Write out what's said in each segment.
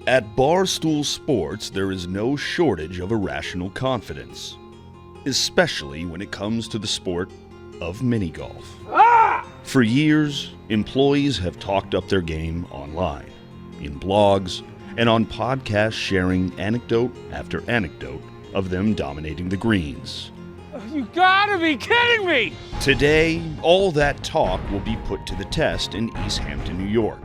At Barstool Sports, there is no shortage of irrational confidence, especially when it comes to the sport of mini golf. For years, employees have talked up their game online, in blogs, and on podcasts sharing anecdote after anecdote of them dominating the greens. You gotta be kidding me! Today, all that talk will be put to the test in East Hampton, New York.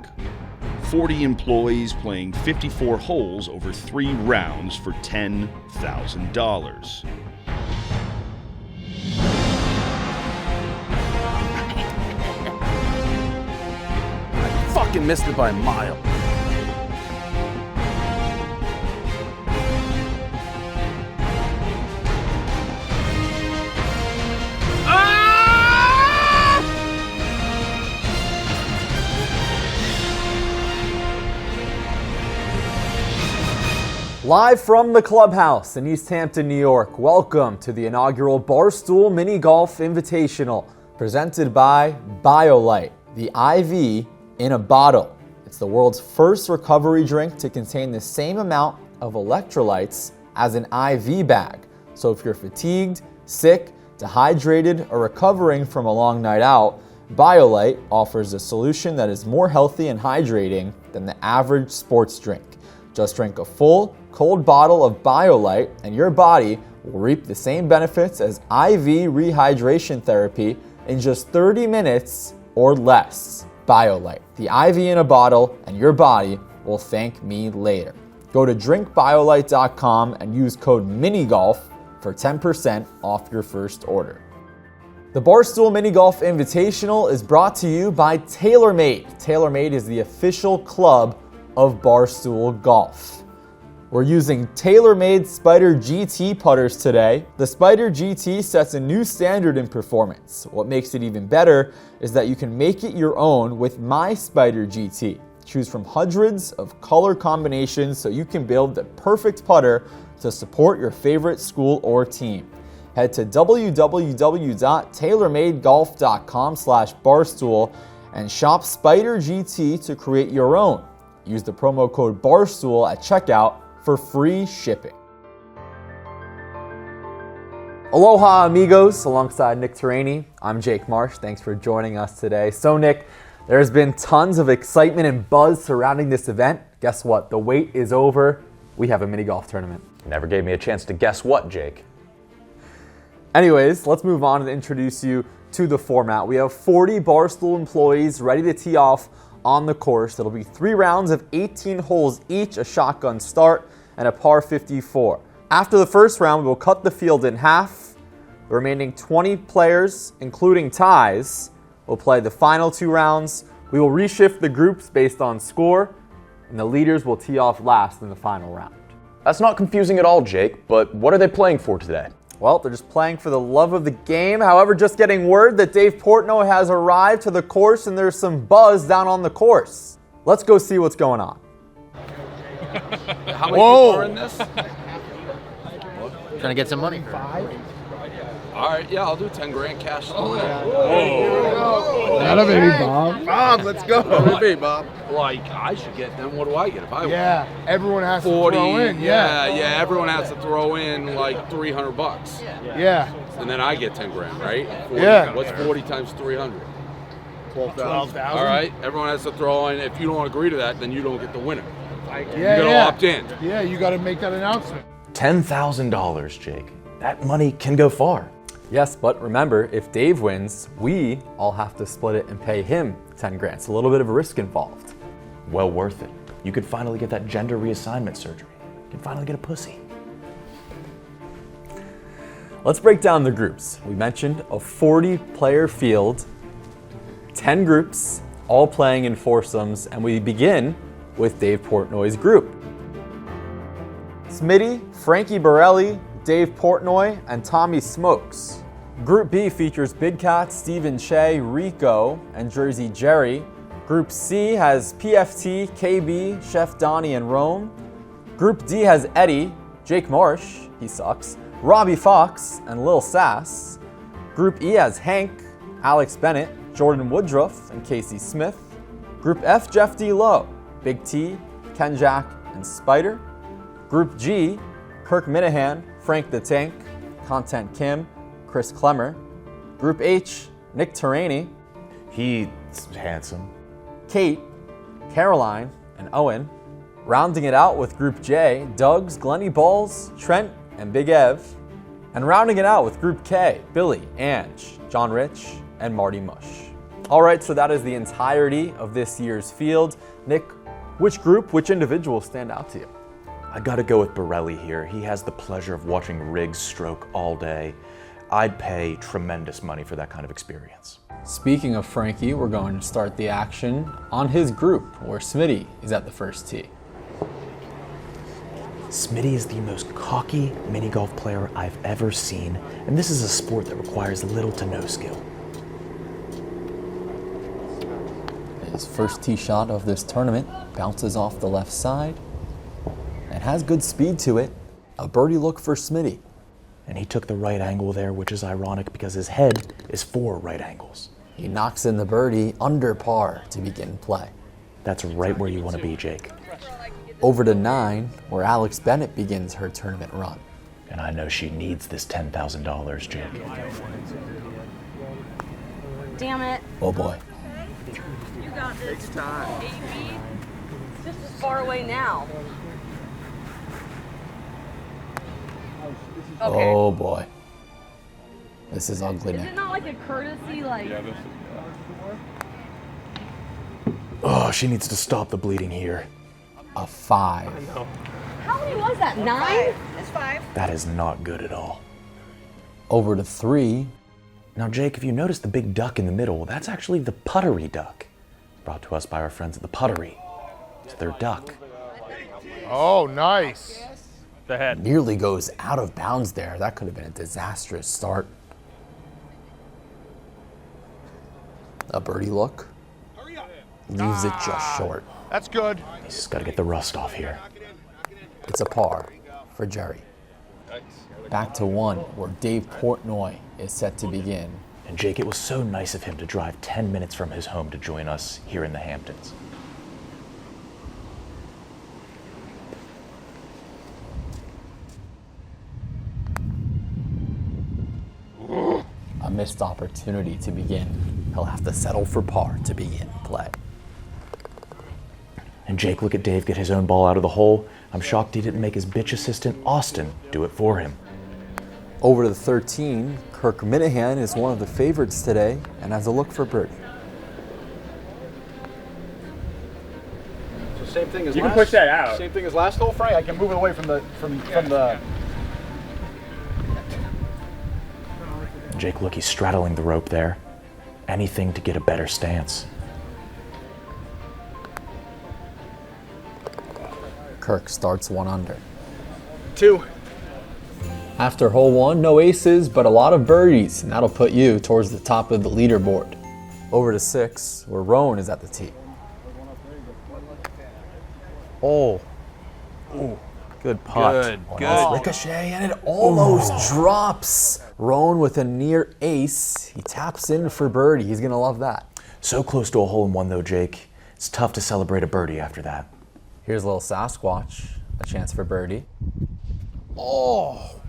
40 employees playing 54 holes over 3 rounds for $10,000. I fucking missed it by a mile. Live from the clubhouse in East Hampton, New York, welcome to the inaugural Barstool Mini Golf Invitational, presented by Biolyte, the IV in a bottle. It's the world's first recovery drink to contain the same amount of electrolytes as an IV bag. So if you're fatigued, sick, dehydrated, or recovering from a long night out, Biolyte offers a solution that is more healthy and hydrating than the average sports drink. Just drink a full, cold bottle of Biolyte and your body will reap the same benefits as IV rehydration therapy in just 30 minutes or less. Biolyte, the IV in a bottle, and your body will thank me later. Go to drinkbiolyte.com and use code MINIGOLF for 10% off your first order. The Barstool Mini Golf Invitational is brought to you by TaylorMade. TaylorMade is the official club of Barstool Golf. We're using TaylorMade Spider GT putters today. The Spider GT sets a new standard in performance. What makes it even better is that you can make it your own with my Spider GT. Choose from hundreds of color combinations so you can build the perfect putter to support your favorite school or team. Head to www.taylormadegolf.com/barstool and shop Spider GT to create your own. Use the promo code BARSTOOL at checkout for free shipping. Aloha amigos, alongside Nick Terraney, I'm Jake Marsh. Thanks for joining us today. So Nick, there's been tons of excitement and buzz surrounding this event. Guess what? The wait is over. We have a mini golf tournament. Never gave me a chance to guess what, Jake. Anyways, let's move on and introduce you to the format. We have 40 Barstool employees ready to tee off on the course. It'll be 3 rounds of 18 holes each, a shotgun start, and a par 54. After the first round, we'll cut the field in half. The remaining 20 players, including ties, will play the final 2 rounds. We will reshift the groups based on score, and the leaders will tee off last in the final round. That's not confusing at all, Jake, but what are they playing for today? Well, they're just playing for the love of the game. However, just getting word that Dave Portnoy has arrived to the course and there's some buzz down on the course. Let's go see what's going on. How many people are in this? Trying to get some money. 5? All right, yeah, I'll do 10 grand cash. That'll be Bob. Bob, let's go. What would it be, Bob? Like, I should get them. What do I get if I win? Yeah, everyone has 40, to throw in. Yeah, everyone has to throw in like $300. Yeah. And then I get 10 grand, right? 40. Yeah. What's 40 times 300? 12,000. All right, everyone has to throw in. If you don't agree to that, then you don't get the winner. Yeah, You gotta opt in. Yeah, you got to make that announcement. $10,000, Jake. That money can go far. Yes, but remember, if Dave wins, we all have to split it and pay him 10 grand. It's a little bit of a risk involved. Well worth it. You could finally get that gender reassignment surgery. You can finally get a pussy. Let's break down the groups. We mentioned a 40-player field, 10 groups, all playing in foursomes, and we begin with Dave Portnoy's group. Smitty, Frankie Borelli, Dave Portnoy, and Tommy Smokes. Group B features Big Cat, Stephen Che, Rico, and Jersey Jerry. Group C has PFT, KB, Chef Donnie, and Rome. Group D has Eddie, Jake Marsh, he sucks, Robbie Fox, and Lil Sass. Group E has Hank, Alex Bennett, Jordan Woodruff, and Casey Smith. Group F, Jeff D. Lowe, Big T, Ken Jack, and Spider. Group G, Kirk Minahan, Frank the Tank, Content Kim, Chris Clemmer. Group H, Nick Taraney, He's handsome. Kate, Caroline, and Owen. Rounding it out with Group J, Doug's, Glenny Balls, Trent, and Big Ev. And rounding it out with Group K, Billy, Ange, John Rich, and Marty Mush. All right, so that is the entirety of this year's field. Nick, which group, which individuals stand out to you? I gotta go with Borelli here. He has the pleasure of watching rigs stroke all day. I'd pay tremendous money for that kind of experience. Speaking of Frankie, we're going to start the action on his group, where Smitty is at the first tee. Smitty is the most cocky mini golf player I've ever seen, and this is a sport that requires little to no skill. His first tee shot of this tournament bounces off the left side and has good speed to it. A birdie look for Smitty. And he took the right angle there, which is ironic because his head is for right angles. He knocks in the birdie under par to begin play. That's right where you want to be, Jake. Over to 9, where Alex Bennett begins her tournament run. And I know she needs this $10,000, Jake. Damn it. Oh boy. You got this. Takes time. AB. It's just as far away now. Okay. Oh boy. This is ugly Is now. it not like a courtesy, like... Oh, she needs to stop the bleeding here. A 5. How many was that? 9? It's 5. That is not good at all. Over to 3. Now, Jake, if you notice the big duck in the middle, that's actually the Puttery duck. Brought to us by our friends at the Puttery. It's their duck. Oh, nice. The head. Nearly goes out of bounds there. That could have been a disastrous start. A birdie look. Leaves it just short. That's good. He's just got to get the rust off here. It's a par for Jerry. Back to 1, where Dave Portnoy is set to begin. And Jake, it was so nice of him to drive 10 minutes from his home to join us here in the Hamptons. A missed opportunity to begin. He'll have to settle for par to begin play. And Jake, look at Dave get his own ball out of the hole. I'm shocked he didn't make his bitch assistant, Austin, do it for him. Over to the 13, Kirk Minahan is one of the favorites today and has a look for birdie. So same thing as You last. can push that out. Same thing as last hole, Frank. I can move it away from the Jake, look, he's straddling the rope there. Anything to get a better stance. Kirk starts 1 under. 2. After hole 1, no aces, but a lot of birdies, and that'll put you towards the top of the leaderboard. Over to 6, where Rowan is at the tee. Oh. Ooh. Good putt. Nice ricochet, and it almost drops. Rowan with a near ace. He taps in for birdie. He's gonna love that. So close to a hole-in-one though, Jake. It's tough to celebrate a birdie after that. Here's a little Sasquatch, a chance for birdie. Oh,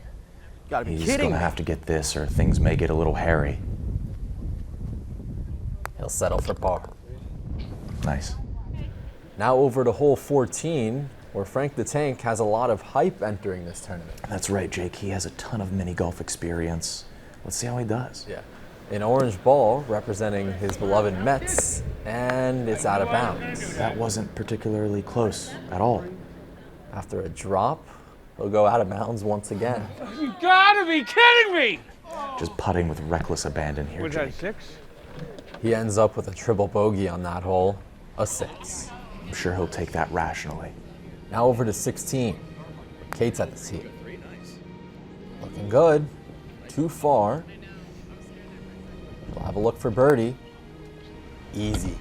Gotta be He's kidding gonna me. have to get this or things may get a little hairy. he'll settle for par. Nice. Now over to hole 14, where Frank the Tank has a lot of hype entering this tournament. That's right, Jake. He has a ton of mini golf experience. Let's see how he does. Yeah. An orange ball representing his beloved Mets, and it's out of bounds. That wasn't particularly close at all. After a drop, he'll go out of bounds once again. You gotta be kidding me! Just putting with reckless abandon here, Was that Jake. 6? He ends up with a triple bogey on that hole, a 6. I'm sure he'll take that rationally. Now over to 16. Kate's at the tee. Looking good. Too far. We'll have a look for birdie. Easy.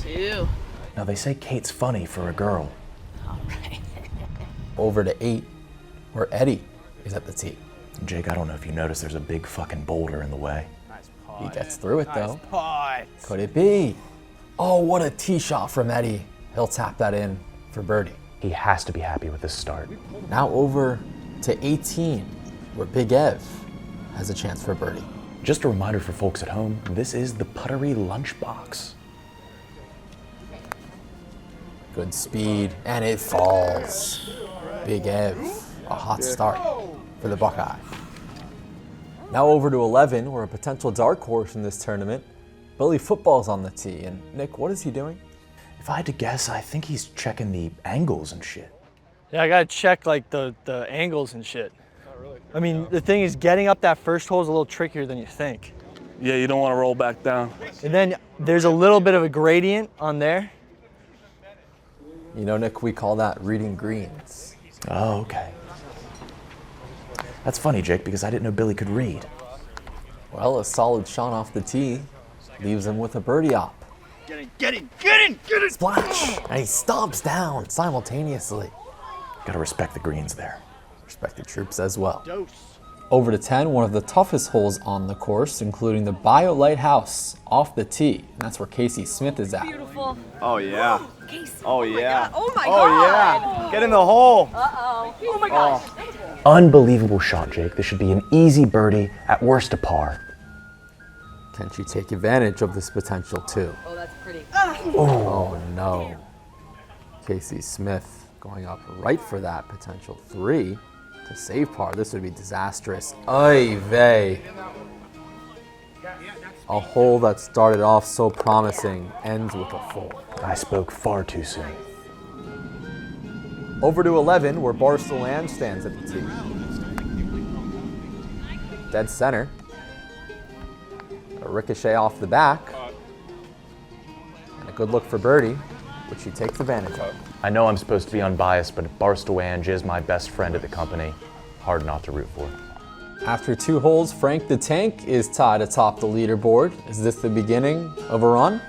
2. Now they say Kate's funny for a girl. All right. Over to 8, where Eddie is at the tee. Jake, I don't know if you noticed there's a big fucking boulder in the way. He gets through it though. Putt. Could it be? Oh, what a tee shot from Eddie. He'll tap that in for birdie. He has to be happy with this start. Now over to 18, where Big Ev has a chance for a birdie. Just a reminder for folks at home, this is the Puttery lunchbox. Good speed, and it falls. Big Ev, a hot start for the Buckeye. Now over to 11, we're a potential dark horse in this tournament. Billy Football's on the tee, and Nick, what is he doing? If I had to guess, I think he's checking the angles and shit. Yeah, I gotta check like the angles and shit. I mean, the thing is, getting up that first hole is a little trickier than you think. Yeah, you don't want to roll back down. And then there's a little bit of a gradient on there. You know, Nick, we call that reading greens. Oh, okay. That's funny, Jake, because I didn't know Billy could read. Well, a solid shot off the tee leaves him with a birdie op. Get in! Splash! And he stomps down simultaneously. Gotta respect the greens there. Respect the troops as well. Over to 10, one of the toughest holes on the course, including the Biolyte house off the tee. And that's where Casey Smith is at. Beautiful. Oh, yeah. Casey. Oh, yeah. Oh my Oh, God. yeah. Get in the hole. Uh-oh. Oh my gosh. Unbelievable shot, Jake. This should be an easy birdie, at worst a par. Can she take advantage of this potential too? Oh, that's pretty. Oh no. Casey Smith going up right for that potential 3 to save par. This would be disastrous. Oy vey. A hole that started off so promising ends with a 4. I spoke far too soon. Over to 11, where Barstool Land stands at the tee. Dead center. A ricochet off the back. And a good look for birdie, which she takes advantage of. I know I'm supposed to be unbiased, but Barstool Ange is my best friend at the company. Hard not to root for. After 2 holes, Frank the Tank is tied atop the leaderboard. Is this the beginning of a run?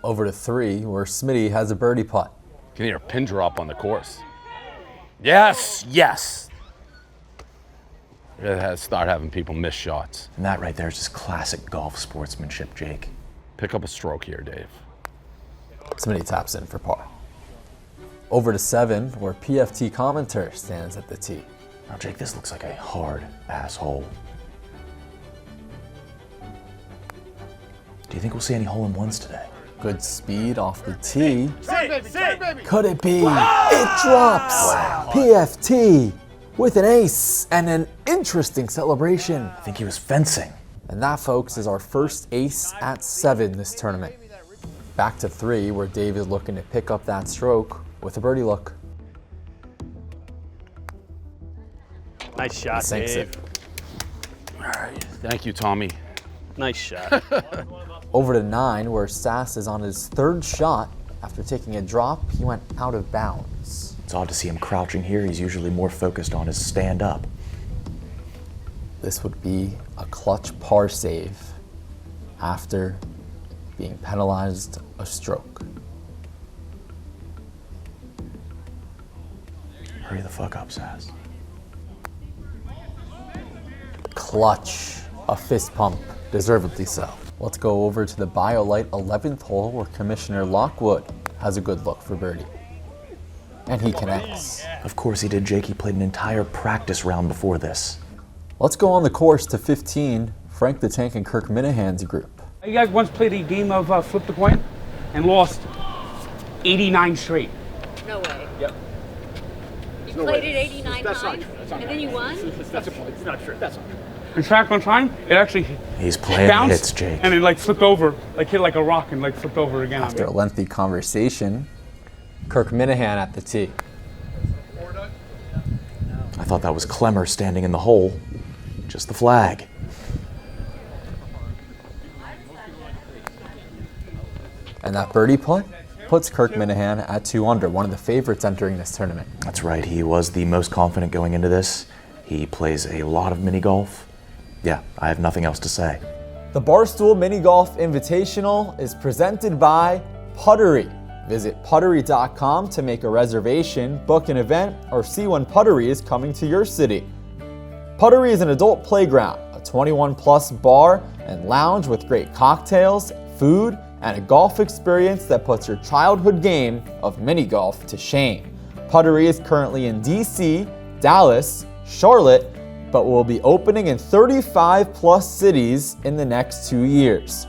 Over to 3, where Smitty has a birdie putt. Can hear a pin drop on the course. Yes. Start having people miss shots. And that right there is just classic golf sportsmanship, Jake. Pick up a stroke here, Dave. Smitty taps in for par. Over to 7, where PFT Commenter stands at the tee. Now, Jake, this looks like a hard asshole. Do you think we'll see any hole-in-ones today? Good speed off the tee. Could it be? It drops! Wow. PFT with an ace and an interesting celebration. I think he was fencing. And that, folks, is our first ace at 7 this tournament. Back to 3, where Dave is looking to pick up that stroke with a birdie look. Nice shot, Sinks Dave. it. All right. Thank you, Tommy. Nice shot. Over to 9, where Sass is on his 3rd shot. After taking a drop, he went out of bounds. It's odd to see him crouching here. He's usually more focused on his stand-up. This would be a clutch par save after being penalized a stroke. Hurry the fuck up, Sass. Clutch, a fist pump, deservedly so. Let's go over to the Biolyte 11th hole, where Commissioner Lockwood has a good look for birdie. And he connects. Of course he did, Jake. He played an entire practice round before this. Let's go on the course to 15, Frank the Tank and Kirk Minahan's group. You guys once played a game of flip the coin and lost 89 straight. No way. Yep. You played it 89 times and then you won? It's not true. That's not true. And track on time, it actually He's playing bounced hits, Jake. and it like flipped over, like hit like a rock and like flipped over again. After a lengthy conversation, Kirk Minahan at the tee. I thought that was Clemmer standing in the hole. Just the flag. And that birdie putt puts Kirk Minahan at 2 under, one of the favorites entering this tournament. That's right, he was the most confident going into this. He plays a lot of mini golf. Yeah, I have nothing else to say. The Barstool Mini Golf Invitational is presented by Puttery. Visit Puttery.com to make a reservation, book an event, or see when Puttery is coming to your city. Puttery is an adult playground, a 21-plus bar and lounge with great cocktails, food, and a golf experience that puts your childhood game of mini golf to shame. Puttery is currently in DC, Dallas, Charlotte, but will be opening in 35 plus cities in the next 2 years.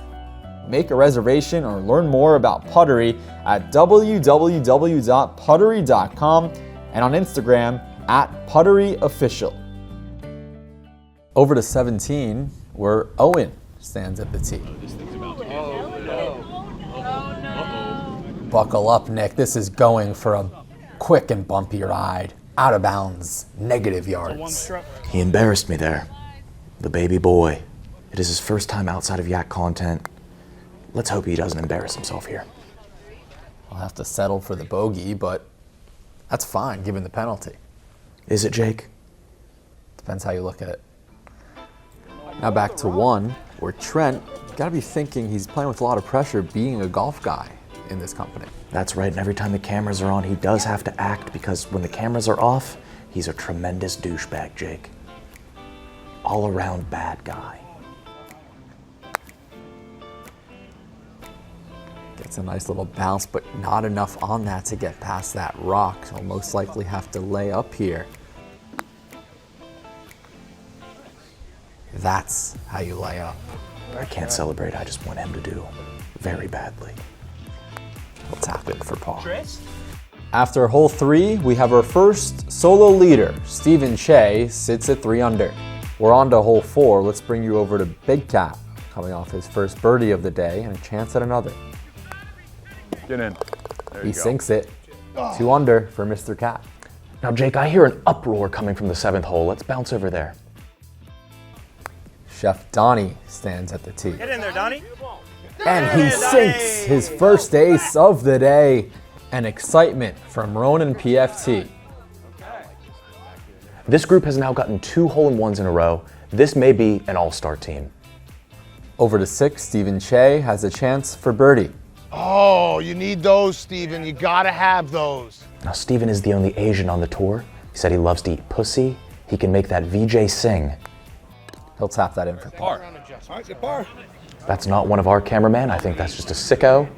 Make a reservation or learn more about Puttery at www.puttery.com and on Instagram @PutteryOfficial. Over to 17, where Owen stands at the tee. Buckle up, Nick. This is going for a quick and bumpy ride. Out of bounds, negative yards. He embarrassed me there. The baby boy. It is his first time outside of yak content. Let's hope he doesn't embarrass himself here. I'll have to settle for the bogey, but that's fine given the penalty. Is it, Jake? Depends how you look at it. Now back to 1, where Trent, you gotta be thinking he's playing with a lot of pressure being a golf guy in this company. That's right, and every time the cameras are on, he does have to act, because when the cameras are off, he's a tremendous douchebag, Jake. All-around bad guy. Gets a nice little bounce, but not enough on that to get past that rock. So he'll most likely have to lay up here. That's how you lay up. I can't celebrate, I just want him to do very badly. We'll tap in for par. After hole 3, we have our first solo leader. Stephen Shea sits at 3 under. We're on to hole 4. Let's bring you over to Big Cat, coming off his first birdie of the day and a chance at another. Get in. He sinks it. 2 under for Mr. Cat. Now, Jake, I hear an uproar coming from the 7th hole. Let's bounce over there. Chef Donnie stands at the tee. Get in there, Donnie. And he sinks his first ace of the day. And excitement from Ronan PFT. This group has now gotten 2 hole-in-ones in a row. This may be an all-star team. Over to 6, Stephen Shea has a chance for birdie. Oh, you need those, Steven. You gotta have those. Now, Steven is the only Asian on the tour. He said he loves to eat pussy. He can make that VJ sing. He'll tap that in for par. That's not one of our cameramen. I think that's just a sicko.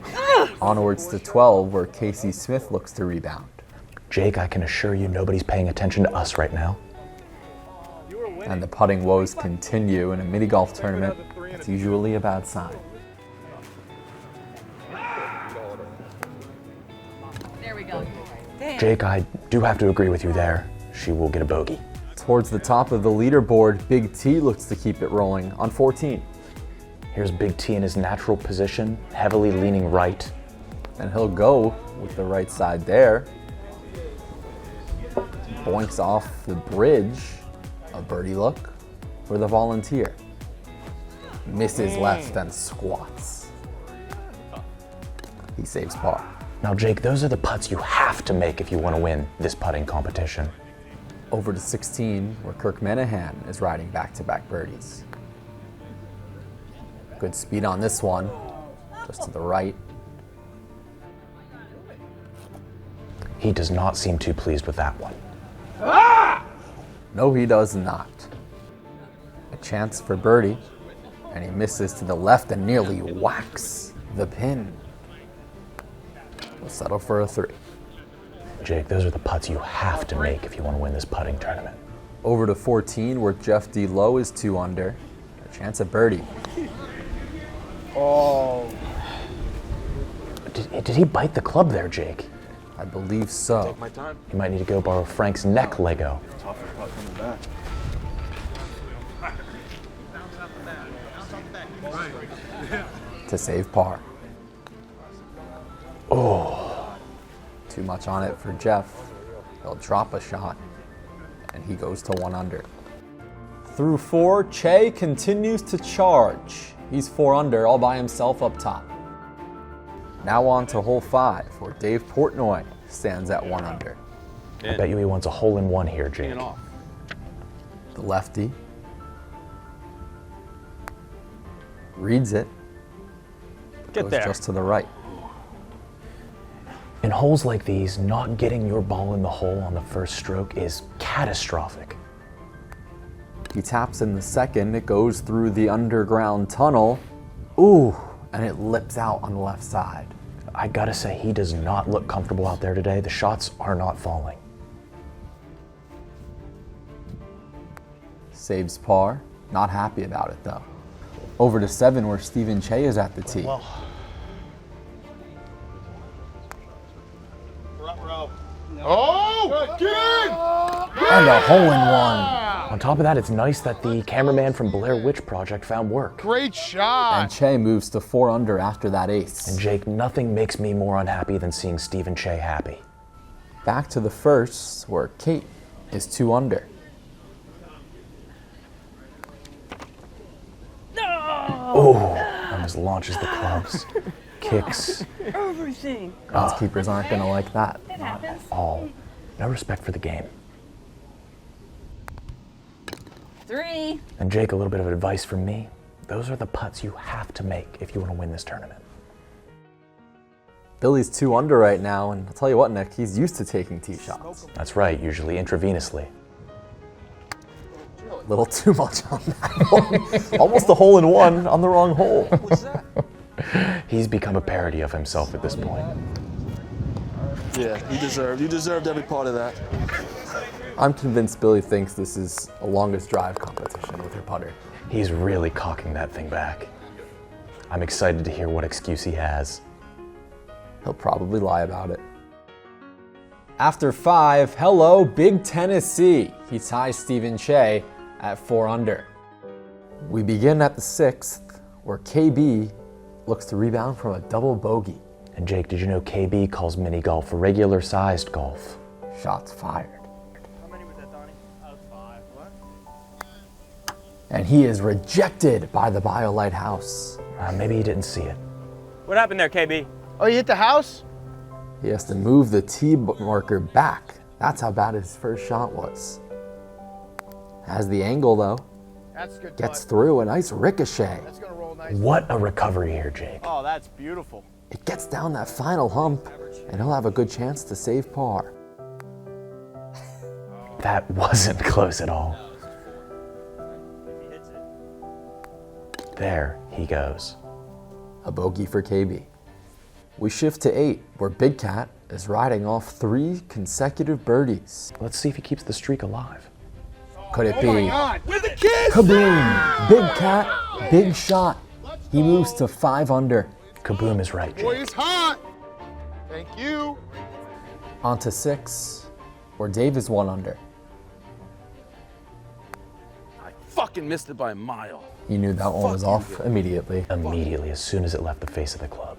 Onwards to 12, where Casey Smith looks to rebound. Jake, I can assure you nobody's paying attention to us right now. And the putting woes continue in a mini golf tournament. It's usually a bad sign. There we go. Damn. Jake, I do have to agree with you there. She will get a bogey. Towards the top of the leaderboard, Big T looks to keep it rolling on 14. Here's Big T in his natural position, heavily leaning right. And he'll go with the right side there. Boinks off the bridge. A birdie look for the volunteer. Misses left and squats. He saves par. Now, Jake, those are the putts you have to make if you want to win this putting competition. Over to 16, where Kirk Menahan is riding back-to-back birdies. Good speed on this one, just to the right. He does not seem too pleased with that one. No, he does not. A chance for birdie, and he misses to the left and nearly whacks the pin. We'll settle for a 3. Jake, those are the putts you have to make if you want to win this putting tournament. Over to 14, where Jeff D. Lowe is 2 under. A chance at birdie. Oh. Did he bite the club there, Jake? I believe so. Take my time. You might need to go borrow Frank's neck Lego. Tougher putt coming back. To save par. Oh. Too much on it for Jeff. He'll drop a shot, and he goes to 1 under. Through 4, Che continues to charge. He's 4 under, all by himself up top. Now on to hole 5, where Dave Portnoy stands at 1 under. I bet you he wants a hole-in-one here, Jake. The lefty reads it. Goes just to the right. In holes like these, not getting your ball in the hole on the first stroke is catastrophic. He taps in the second, it goes through the underground tunnel. Ooh, and it lips out on the left side. I gotta say, he does not look comfortable out there today. The shots are not falling. Saves par. Not happy about it though. Over to 7 where Stephen Che is at the tee. Oh, get in! And a hole-in-one. On top of that, it's nice that the cameraman from Blair Witch Project found work. Great shot. And Che moves to 4 under after that ace. And Jake, nothing makes me more unhappy than seeing Stephen Che happy. Back to the first where Kate is 2 under. Almost launches the clubs. Kicks. Everything. Groundskeepers aren't going to like that. It happens. All. No respect for the game. 3. And Jake, a little bit of advice from me. Those are the putts you have to make if you want to win this tournament. Billy's 2 under right now, and I'll tell you what, Nick, he's used to taking tee shots. That's right, usually intravenously. A little too much on that one. Almost a hole-in-one on the wrong hole. He's become a parody of himself at this point. Yeah, you deserved every part of that. I'm convinced Billy thinks this is a longest drive competition with your putter. He's really cocking that thing back. I'm excited to hear what excuse he has. He'll probably lie about it. After 5, hello, Big Tennessee. He ties Stephen Che at 4 under. We begin at the 6th, where KB looks to rebound from a double bogey. And Jake, did you know KB calls mini golf regular-sized golf? Shots fired. How many was that, Donnie? 5. What? And he is rejected by the Biolyte house. Maybe he didn't see it. What happened there, KB? Oh, you hit the house? He has to move the tee marker back. That's how bad his first shot was. Has the angle though. That's good. Gets through a nice ricochet. That's gonna roll nice. What a recovery here, Jake. Oh, that's beautiful. It gets down that final hump, and he'll have a good chance to save par. That wasn't close at all. There he goes. A bogey for KB. We shift to 8, where Big Cat is riding off 3 consecutive birdies. Let's see if he keeps the streak alive. Could it be? Where the kids? Kaboom! Big Cat, big shot. He moves to 5 under. Kaboom is right, Boy, Jake. it's hot. Thank you. On to 6, where Dave is 1 under. I fucking missed it by a mile. He knew that one was off immediately. Immediately, as soon as it left the face of the club.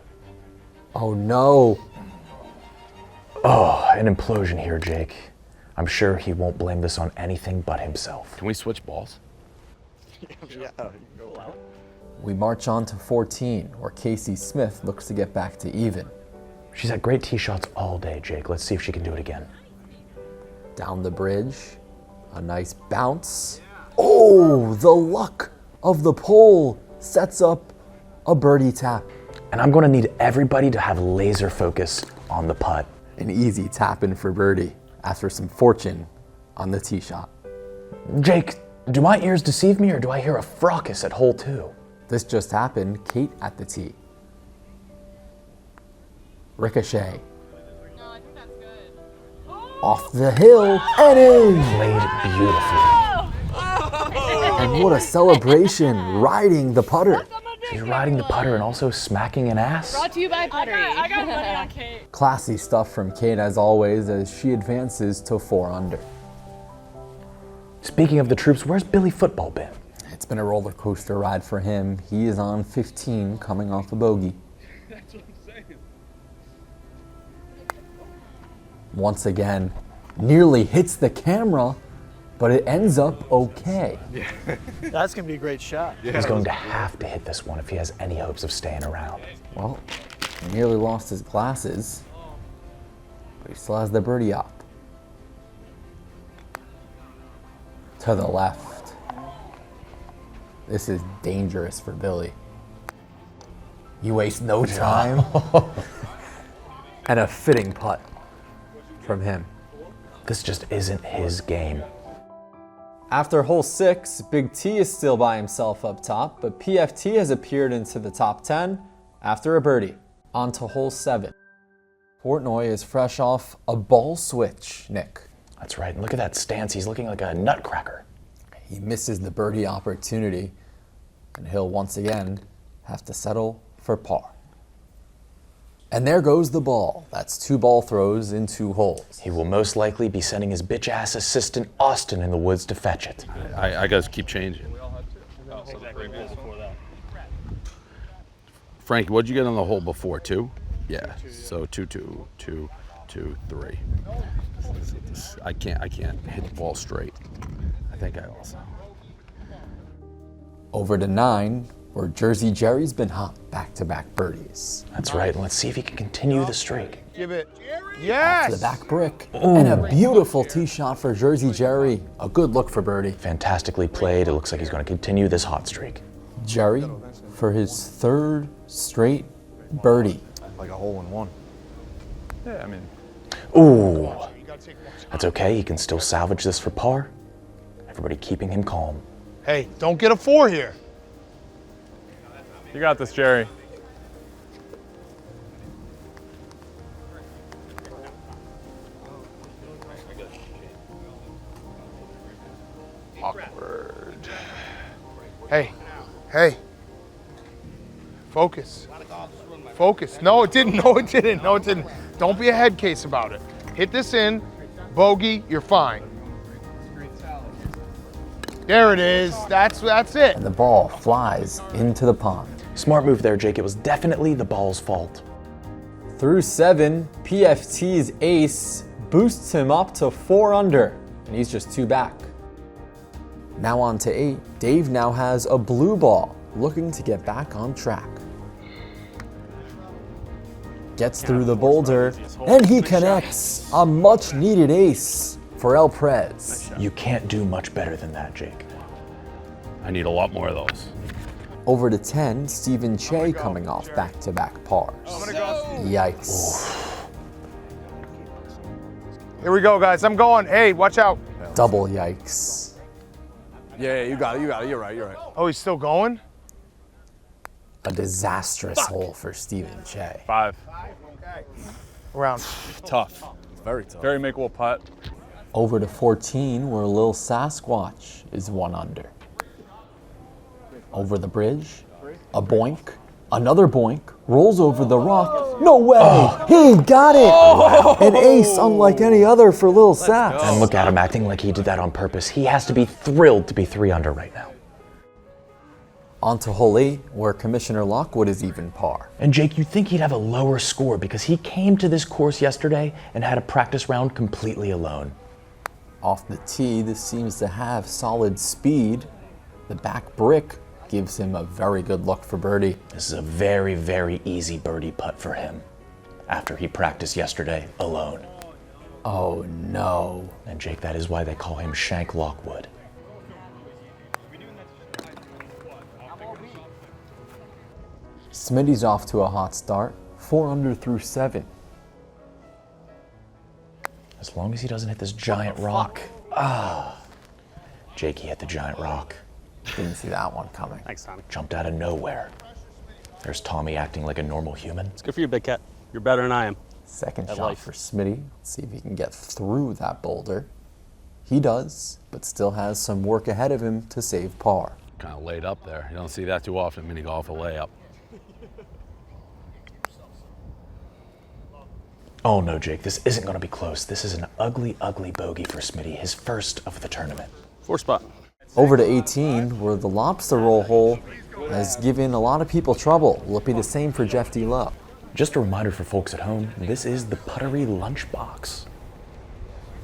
Oh no! Oh, an implosion here, Jake. I'm sure he won't blame this on anything but himself. Can we switch balls? We march on to 14, where Casey Smith looks to get back to even. She's had great tee shots all day, Jake. Let's see if she can do it again. Down the bridge, a nice bounce. Oh, the luck of the pole sets up a birdie tap. And I'm going to need everybody to have laser focus on the putt. An easy tap in for birdie after some fortune on the tee shot. Jake, do my ears deceive me or do I hear a fracas at hole 2? This just happened. Kate at the tee. Ricochet. No, I think that's good. Off the hill and in. Played beautifully. And what a celebration, riding the putter. She's riding the putter and also smacking an ass. Brought to you by Puttery. I got money on Kate. Classy stuff from Kate as always as she advances to 4 under. Speaking of the troops, where's Billy Football been? It's been a roller coaster ride for him. He is on 15 coming off a bogey. That's what I'm saying. Once again, nearly hits the camera, but it ends up okay. That's going to be a great shot. He's going to have to hit this one if he has any hopes of staying around. Well, he nearly lost his glasses, but he still has the birdie up. To the left. This is dangerous for Billy. You waste no time. And a fitting putt from him. This just isn't his game. After hole 6, Big T is still by himself up top, but PFT has appeared into the top 10 after a birdie. On to hole 7. Portnoy is fresh off a ball switch, Nick. That's right, and look at that stance. He's looking like a nutcracker. He misses the birdie opportunity, and he'll once again have to settle for par. And there goes the ball. That's 2 ball throws in 2 holes. He will most likely be sending his bitch-ass assistant Austin in the woods to fetch it. I gotta keep changing. Frankie, what'd you get on the hole before? 2? Yeah. So 2, 2, 2, 2, 3. I can't hit the ball straight. I think I also. Over to 9, where Jersey Jerry's been hot back-to-back birdies. That's right, and let's see if he can continue the streak. Give it. To the Yes! back brick. And a beautiful tee shot for Jersey Jerry. A good look for birdie. Fantastically played. It looks like he's going to continue this hot streak. Jerry for his 3rd straight birdie. Like a hole in one. Yeah, I mean. Ooh. That's okay. He can still salvage this for par. Everybody keeping him calm. Hey, don't get a 4 here. You got this, Jerry. Awkward. Hey, hey. Focus. Focus. No, it didn't. No, it didn't. No, it didn't. Don't be a head case about it. Hit this in, bogey, you're fine. There it is. That's it. And the ball flies into the pond. Smart move there, Jake. It was definitely the ball's fault. Through 7, PFT's ace boosts him up to 4 under, and he's just 2 back. Now on to 8. Dave now has a blue ball, looking to get back on track. Gets through the boulder, and he connects a much-needed ace for El Prez. You can't do much better than that, Jake. I need a lot more of those. Over to 10, Stephen Che coming off back-to-back pars. Yikes. Here we go, guys. I'm going. Hey, watch out. Double yikes. Yeah, you got it. You're right. Oh, he's still going? A disastrous hole for Stephen Che. 5. Around. Tough. Very tough. Very makeable putt. Over to 14, where Lil Sasquatch is 1 under. Over the bridge, a boink, another boink, rolls over the rock. No way! He got it! An ace unlike any other for Lil Sass. And look at him acting like he did that on purpose. He has to be thrilled to be 3 under right now. On to hole 8, where Commissioner Lockwood is even par. And Jake, you'd think he'd have a lower score because he came to this course yesterday and had a practice round completely alone. Off the tee, this seems to have solid speed. The back brick gives him a very good look for birdie. This is a very, very easy birdie putt for him after he practiced yesterday alone. Oh no. And Jake, that is why they call him Shank Lockwood. Smitty's off to a hot start, 4 under through 7. As long as he doesn't hit this giant rock. Jake, he hit the giant rock. Didn't see that one coming. Thanks, Tommy. Jumped out of nowhere. There's Tommy acting like a normal human. It's good for you, Big Cat. You're better than I am. Second At shot life. for Smitty. Let's see if he can get through that boulder. He does, but still has some work ahead of him to save par. Kind of laid up there. You don't see that too often in mini golf, a layup. Oh no, Jake, this isn't going to be close. This is an ugly, ugly bogey for Smitty, his first of the tournament. 4 spot. Over to 18, where the lobster roll hole has given a lot of people trouble. Will it be the same for Jeff D. Lowe? Just a reminder for folks at home, this is the Puttery lunchbox.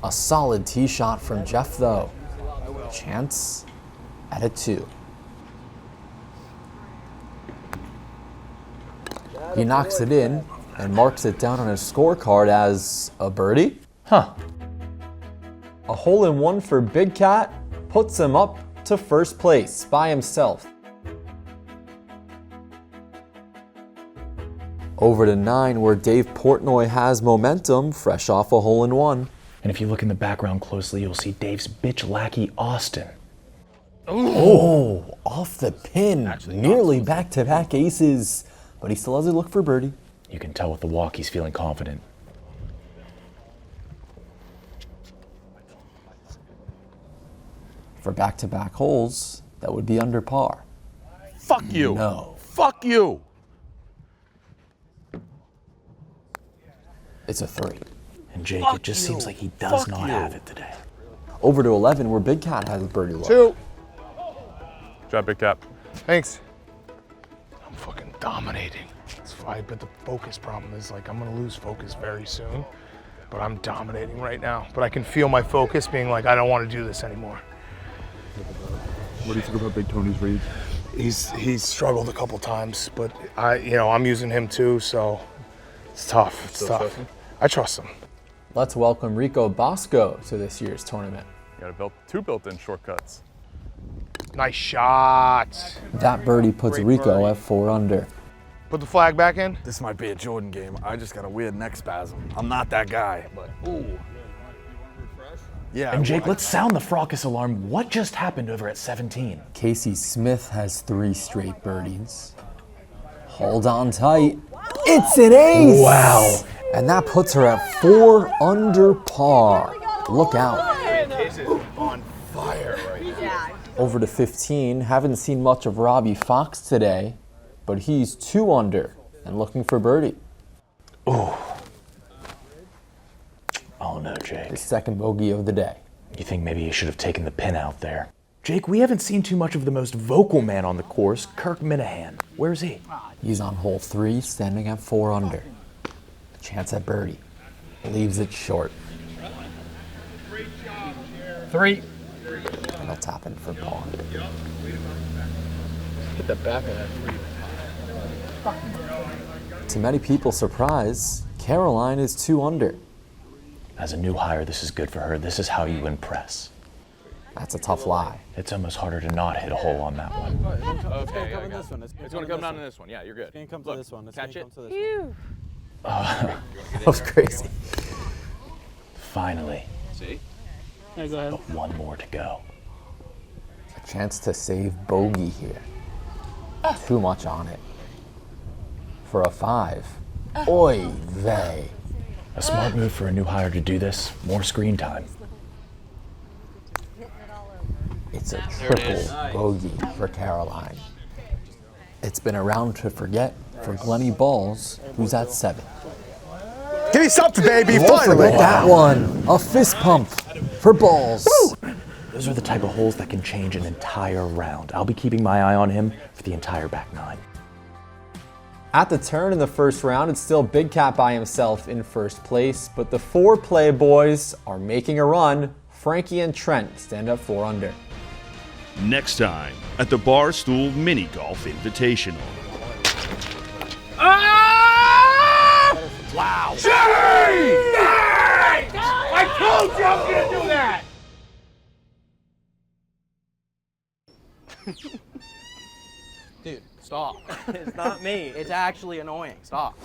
A solid tee shot from Jeff, though. Chance at a 2. He knocks it in and marks it down on his scorecard as a birdie. Huh. A hole-in-one for Big Cat puts him up to first place by himself. Over to 9, where Dave Portnoy has momentum, fresh off a hole-in-one. And if you look in the background closely, you'll see Dave's bitch lackey, Austin. Oh, off the pin. Nearly back-to-back aces, but he still has a look for birdie. You can tell with the walk he's feeling confident. For back-to-back holes, that would be under par. Fuck you. No. Fuck you. It's a 3. And Jake, it just seems like he does not have it today. Over to 11, where Big Cat has a birdie look. 2. Good job, Big Cap. Thanks. I'm fucking dominating. But the focus problem is like I'm gonna lose focus very soon. But I'm dominating right now. But I can feel my focus being like, I don't want to do this anymore. What do you think about Big Tony's reads? He's struggled a couple times, but I'm using him too, so it's tough. It's tough. I trust him. Let's welcome Rico Bosco to this year's tournament. You got two built-in shortcuts. Nice shot. That birdie puts Rico at 4 under. Put the flag back in. This might be a Jordan game. I just got a weird neck spasm. I'm not that guy, but ooh. Yeah. And Jake, let's sound the fracas alarm. What just happened over at 17? Casey Smith has 3 straight birdies. Hold on tight. It's an ace! Wow. And that puts her at 4 under par. Look out. Case is on fire right now. Over to 15. Haven't seen much of Robbie Fox today, but he's 2 under and looking for birdie. Oh no, Jake. His second bogey of the day. You think maybe he should have taken the pin out there? Jake, we haven't seen too much of the most vocal man on the course, Kirk Minahan. Where's he? He's on hole 3, standing at 4 under. Chance at birdie. Leaves it short. 3. And that's happened for par. Hit the back of that 3. To many people's surprise, Caroline is 2 under. As a new hire, this is good for her. This is how you impress. That's a tough lie. It's almost harder to not hit a hole on that one. Okay, I got it. It's going to come down to this one. Yeah, you're good. It's going to come to this one. Catch it. That was crazy. Finally. See? Yeah, go ahead. But one more to go. A chance to save bogey here. Too much on it. For a 5. Oy vey. A smart move for a new hire to do this. More screen time. It's a triple bogey for Caroline. It's been a round to forget for Glennie Balls, who's at 7. Give me something, baby. Don't forget that one. A fist pump for Balls. Those are the type of holes that can change an entire round. I'll be keeping my eye on him for the entire back 9. At the turn in the first round, it's still Big Cat by himself in first place, but the 4 Playboys are making a run. Frankie and Trent stand up 4 under. Next time at the Barstool Mini Golf Invitational. Wow. Jerry! I told you I was going to do that. Dude, stop. It's not me. It's actually annoying. Stop.